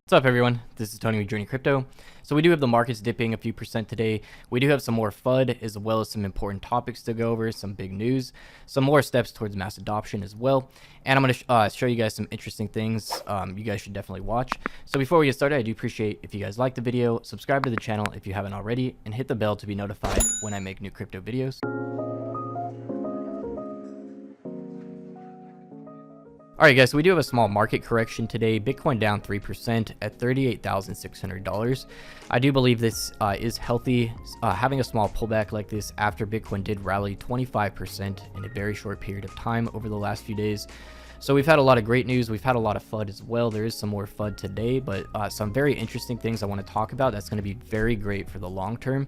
What's up, everyone? This is Tony with JRNYcrypto. So we do have the markets dipping a few percent today. We do have some more FUD as well as some important topics to go over, some big news, some more steps towards mass adoption as well. And I'm going to show you guys some interesting things you guys should definitely watch. So before we get started, I do appreciate if you guys like the video, subscribe to the channel if you haven't already, and hit the bell to be notified when I make new crypto videos. Alright guys, so we do have a small market correction today. Bitcoin down 3% at $38,600. I do believe this is healthy. Having a small pullback like this after Bitcoin did rally 25% in a very short period of time over the last few days. So we've had a lot of great news. We've had a lot of FUD as well. There is some more FUD today, but some very interesting things I want to talk about that's going to be very great for the long term.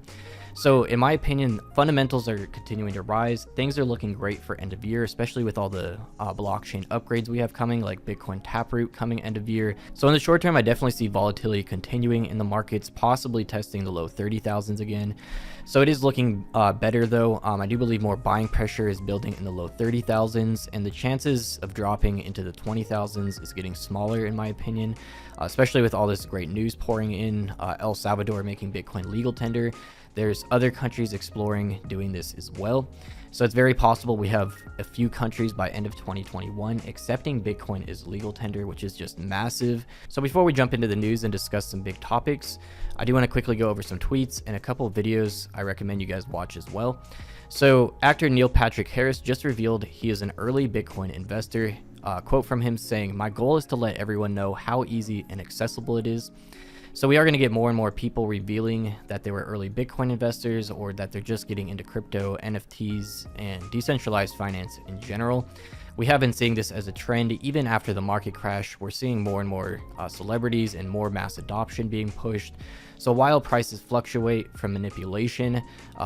So in my opinion, fundamentals are continuing to rise. Things are looking great for end of year, especially with all the blockchain upgrades we have coming, like Bitcoin Taproot coming end of year. So in the short term, I definitely see volatility continuing in the markets, possibly testing the low 30,000s again. So it is looking better though. I do believe more buying pressure is building in the low 30,000s, and the chances of dropping into the 20,000s is getting smaller in my opinion, especially with all this great news pouring in. El Salvador making Bitcoin legal tender. There's other countries exploring doing this as well. So it's very possible we have a few countries by end of 2021 accepting Bitcoin as legal tender, which is just massive. So before we jump into the news and discuss some big topics, I do want to quickly go over some tweets and a couple of videos I recommend you guys watch as well. So actor Neil Patrick Harris just revealed he is an early Bitcoin investor. Quote from him saying, "My goal is to let everyone know how easy and accessible it is." So we are going to get more and more people revealing that they were early Bitcoin investors, or that they're just getting into crypto, NFTs, and decentralized finance in general. We have been seeing this as a trend even after the market crash. We're seeing more and more celebrities and more mass adoption being pushed. So while prices fluctuate from manipulation,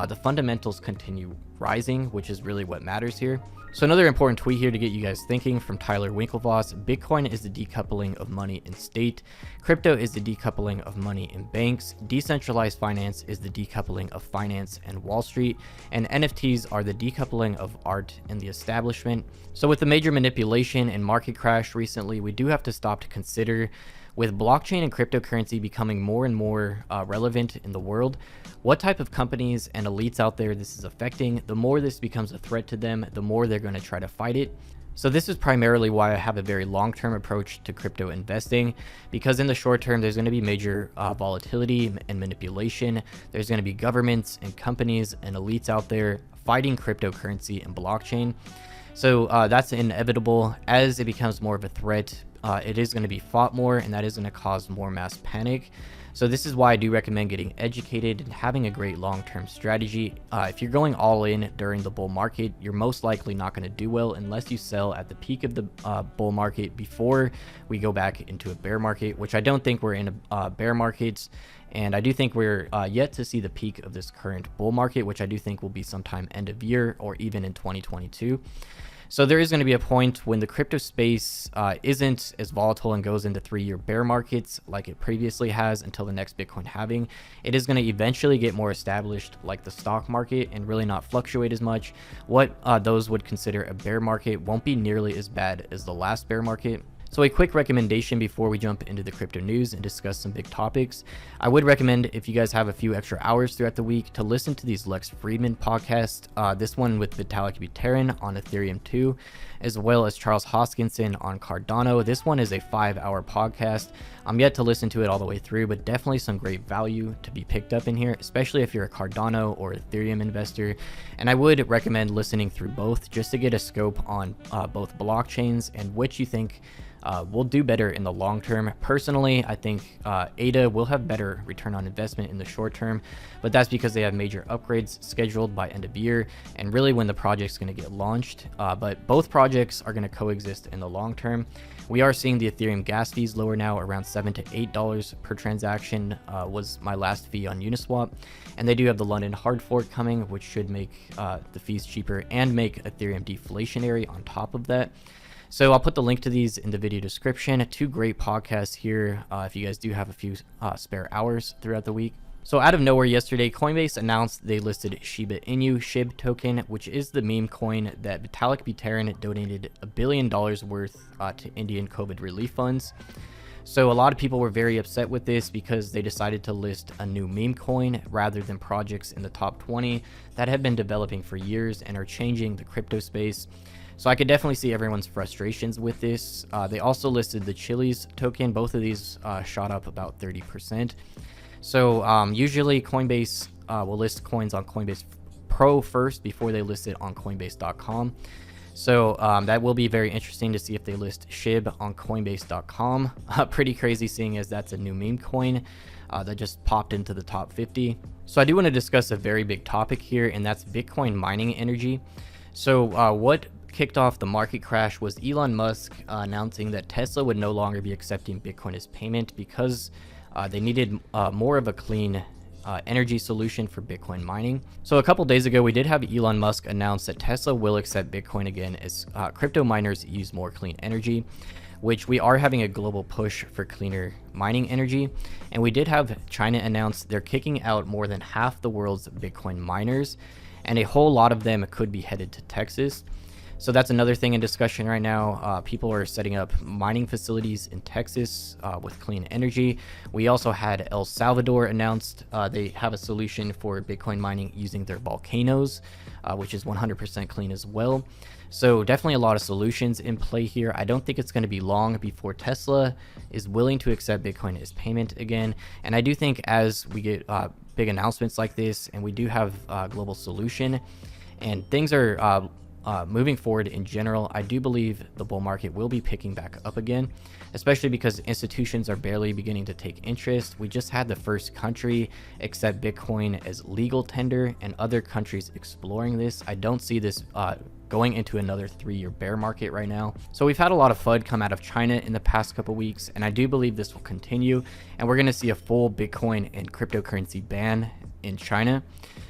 the fundamentals continue rising, which is really what matters here. So another important tweet here to get you guys thinking from Tyler Winklevoss: Bitcoin is the decoupling of money and state. Crypto is the decoupling of money and banks. Decentralized finance is the decoupling of finance and Wall Street. And NFTs are the decoupling of art and the establishment. So with the major manipulation and market crash recently, we do have to stop to consider, with blockchain and cryptocurrency becoming more and more relevant in the world, what type of companies and elites out there this is affecting. The more this becomes a threat to them, the more they're going to try to fight it. So this is primarily why I have a very long-term approach to crypto investing, because in the short term, there's going to be major volatility and manipulation. There's going to be governments and companies and elites out there fighting cryptocurrency and blockchain. So that's inevitable. As it becomes more of a threat, it is going to be fought more, and that is going to cause more mass panic. So this is why I do recommend getting educated and having a great long-term strategy. If you're going all in during the bull market, you're most likely not going to do well unless you sell at the peak of the bull market before we go back into a bear market, which I don't think we're in a bear market. And I do think we're yet to see the peak of this current bull market, which I do think will be sometime end of year or even in 2022. So there is going to be a point when the crypto space isn't as volatile and goes into 3-year bear markets like it previously has until the next Bitcoin halving. It is going to eventually get more established like the stock market and really not fluctuate as much. What those would consider a bear market won't be nearly as bad as the last bear market. So a quick recommendation before we jump into the crypto news and discuss some big topics. I would recommend, if you guys have a few extra hours throughout the week, to listen to these Lex Fridman podcasts. This one with Vitalik Buterin on Ethereum 2, as well as Charles Hoskinson on Cardano. This one is a 5-hour podcast. I'm yet to listen to it all the way through, but definitely some great value to be picked up in here, especially if you're a Cardano or Ethereum investor. And I would recommend listening through both just to get a scope on both blockchains and which you think will do better in the long term. Personally, I think ADA will have better return on investment in the short term, but that's because they have major upgrades scheduled by end of year and really when the project's going to get launched. But both projects are going to coexist in the long term. We are seeing the Ethereum gas fees lower now, around $7 to $8 per transaction was my last fee on Uniswap. And they do have the London hard fork coming, which should make the fees cheaper and make Ethereum deflationary on top of that. So I'll put the link to these in the video description. 2 great podcasts here if you guys do have a few spare hours throughout the week. So out of nowhere yesterday, Coinbase announced they listed Shiba Inu SHIB token, which is the meme coin that Vitalik Buterin donated $1 billion worth to Indian COVID relief funds. So a lot of people were very upset with this because they decided to list a new meme coin rather than projects in the top 20 that have been developing for years and are changing the crypto space. So I could definitely see everyone's frustrations with this. They also listed the Chili's token. Both of these shot up about 30%. So usually Coinbase will list coins on Coinbase Pro first before they list it on Coinbase.com. So that will be very interesting to see if they list SHIB on Coinbase.com. Pretty crazy seeing as that's a new meme coin that just popped into the top 50. So I do want to discuss a very big topic here, and that's Bitcoin mining energy. So what kicked off the market crash was Elon Musk announcing that Tesla would no longer be accepting Bitcoin as payment because they needed more of a clean energy solution for Bitcoin mining. So a couple days ago, we did have Elon Musk announce that Tesla will accept Bitcoin again as crypto miners use more clean energy, which we are having a global push for cleaner mining energy. And we did have China announce they're kicking out more than half the world's Bitcoin miners, and a whole lot of them could be headed to Texas. So that's another thing in discussion right now. People are setting up mining facilities in Texas with clean energy. We also had El Salvador announced they have a solution for Bitcoin mining using their volcanoes, which is 100% clean as well. So definitely a lot of solutions in play here. I don't think it's going to be long before Tesla is willing to accept Bitcoin as payment again. And I do think as we get big announcements like this and we do have a global solution and things are moving forward in general, I do believe the bull market will be picking back up again, especially because institutions are barely beginning to take interest. We just had the first country accept Bitcoin as legal tender and other countries exploring this. I don't see this going into another 3-year bear market right now. So we've had a lot of FUD come out of China in the past couple weeks, and I do believe this will continue, and we're going to see a full Bitcoin and cryptocurrency ban in China.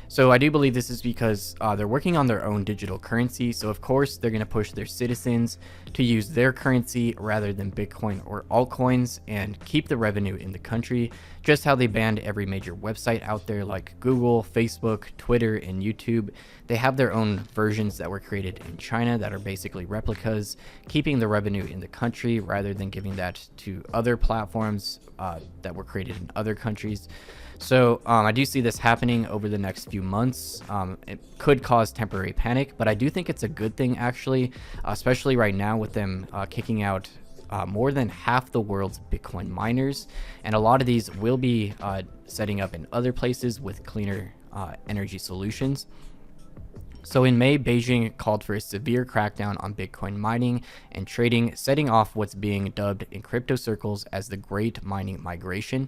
So I do believe this is because they're working on their own digital currency. So of course they're going to push their citizens to use their currency rather than Bitcoin or altcoins and keep the revenue in the country, just how they banned every major website out there like Google, Facebook, Twitter, and YouTube. They have their own versions that were created in China that are basically replicas, keeping the revenue in the country rather than giving that to other platforms that were created in other countries. So I do see this happening over the next few months. It could cause temporary panic, but I do think it's a good thing actually, especially right now with them kicking out more than half the world's Bitcoin miners. And a lot of these will be setting up in other places with cleaner energy solutions. So in May, Beijing called for a severe crackdown on Bitcoin mining and trading, setting off what's being dubbed in crypto circles as the Great Mining Migration.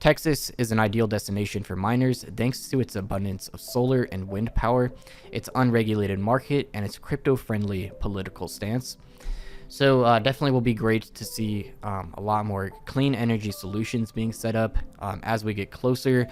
Texas is an ideal destination for miners thanks to its abundance of solar and wind power, its unregulated market, and its crypto-friendly political stance. So definitely will be great to see a lot more clean energy solutions being set up. As we get closer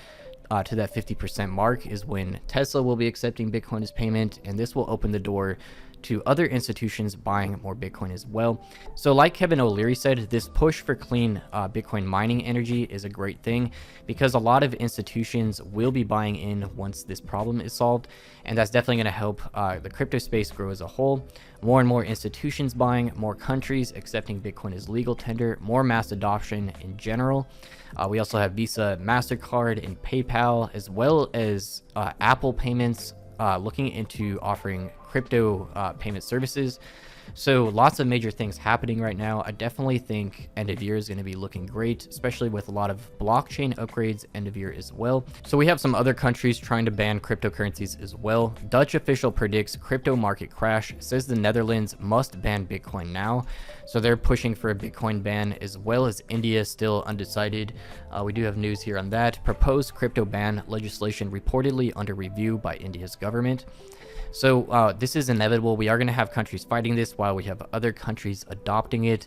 to that 50% mark is when Tesla will be accepting Bitcoin as payment, and this will open the door to other institutions buying more Bitcoin as well. So like Kevin O'Leary said, this push for clean Bitcoin mining energy is a great thing because a lot of institutions will be buying in once this problem is solved, and that's definitely going to help the crypto space grow as a whole. More and more institutions buying, more countries accepting Bitcoin as legal tender, more mass adoption in general. We also have Visa, MasterCard, and PayPal, as well as Apple payments looking into offering crypto payment services. So lots of major things happening right now. I definitely think end of year is going to be looking great, especially with a lot of blockchain upgrades end of year as well. So we have some other countries trying to ban cryptocurrencies as well. Dutch official predicts crypto market crash, says the Netherlands must ban Bitcoin now. So they're pushing for a Bitcoin ban, as well as India still undecided. We do have news here on that. Proposed crypto ban legislation reportedly under review by India's government. So this is inevitable. We are going to have countries fighting this while we have other countries adopting it.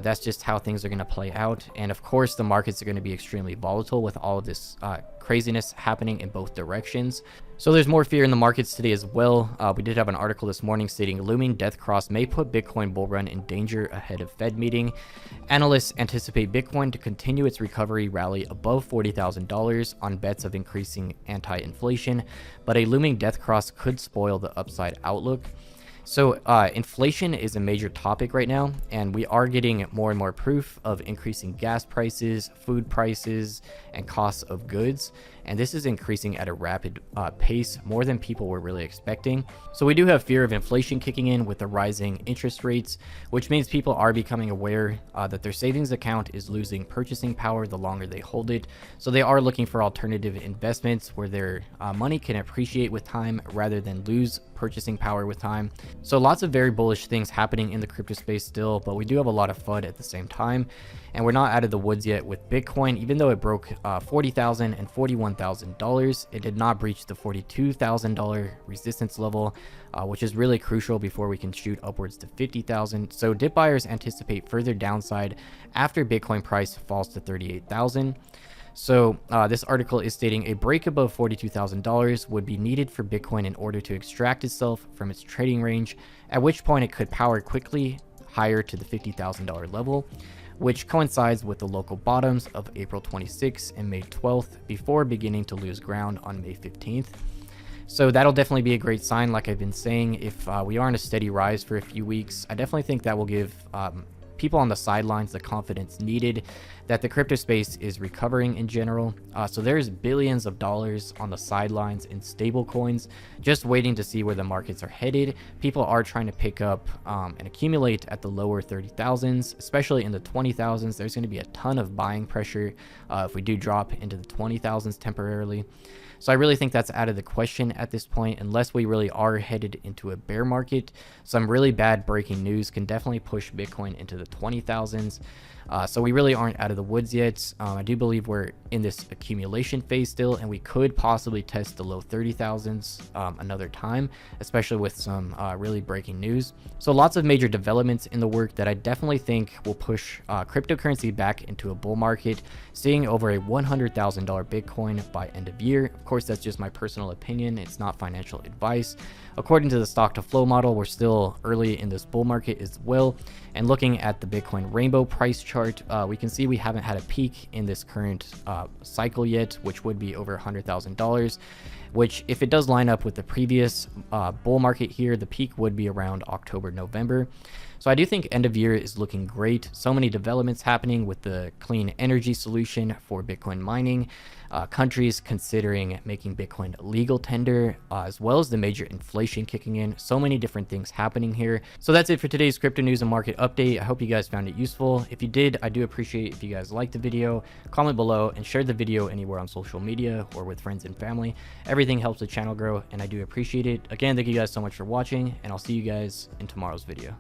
That's just how things are going to play out. And of course, the markets are going to be extremely volatile with all of this craziness happening in both directions. So there's more fear in the markets today as well. We did have an article this morning stating looming death cross may put Bitcoin bull run in danger ahead of Fed meeting. Analysts anticipate Bitcoin to continue its recovery rally above $40,000 on bets of increasing anti-inflation, but a looming death cross could spoil the upside outlook. So inflation is a major topic right now, and we are getting more and more proof of increasing gas prices, food prices, and costs of goods. And this is increasing at a rapid pace, more than people were really expecting. So we do have fear of inflation kicking in with the rising interest rates, which means people are becoming aware that their savings account is losing purchasing power the longer they hold it. So they are looking for alternative investments where their money can appreciate with time rather than lose purchasing power with time. So lots of very bullish things happening in the crypto space still, but we do have a lot of FUD at the same time. And we're not out of the woods yet with Bitcoin. Even though it broke $40,000 and $41,000, it did not breach the $42,000 resistance level, which is really crucial before we can shoot upwards to $50,000. So dip buyers anticipate further downside after Bitcoin price falls to $38,000. So this article is stating a break above $42,000 would be needed for Bitcoin in order to extract itself from its trading range, at which point it could power quickly higher to the $50,000 level, which coincides with the local bottoms of April 26th and May 12th before beginning to lose ground on May 15th. So that'll definitely be a great sign, like I've been saying. If we are on a steady rise for a few weeks, I definitely think that will give people on the sidelines the confidence needed that the crypto space is recovering in general. So there's billions of dollars on the sidelines in stable coins, just waiting to see where the markets are headed. People are trying to pick up and accumulate at the lower 30,000s, especially in the 20,000s. There's going to be a ton of buying pressure if we do drop into the 20,000s temporarily. So I really think that's out of the question at this point, unless we really are headed into a bear market. Some really bad breaking news can definitely push Bitcoin into the 20,000s. So we really aren't out of the woods yet. I do believe we're in this accumulation phase still, and we could possibly test the low 30,000s another time, especially with some really breaking news. So lots of major developments in the work that I definitely think will push cryptocurrency back into a bull market, seeing over a $100,000 Bitcoin by end of year. Of course, that's just my personal opinion. It's not financial advice. According to the stock to flow model, we're still early in this bull market as well. And looking at the Bitcoin rainbow price chart, we can see we haven't had a peak in this current cycle yet, which would be over $100,000, which if it does line up with the previous bull market here, the peak would be around October, November. So I do think end of year is looking great. So many developments happening with the clean energy solution for Bitcoin mining, countries considering making Bitcoin legal tender, as well as the major inflation kicking in. So many different things happening here. So that's it for today's crypto news and market update. I hope you guys found it useful. If you did, I do appreciate if you guys liked the video, comment below, and share the video anywhere on social media or with friends and family. Everything helps the channel grow, and I do appreciate it. Again, thank you guys so much for watching, and I'll see you guys in tomorrow's video.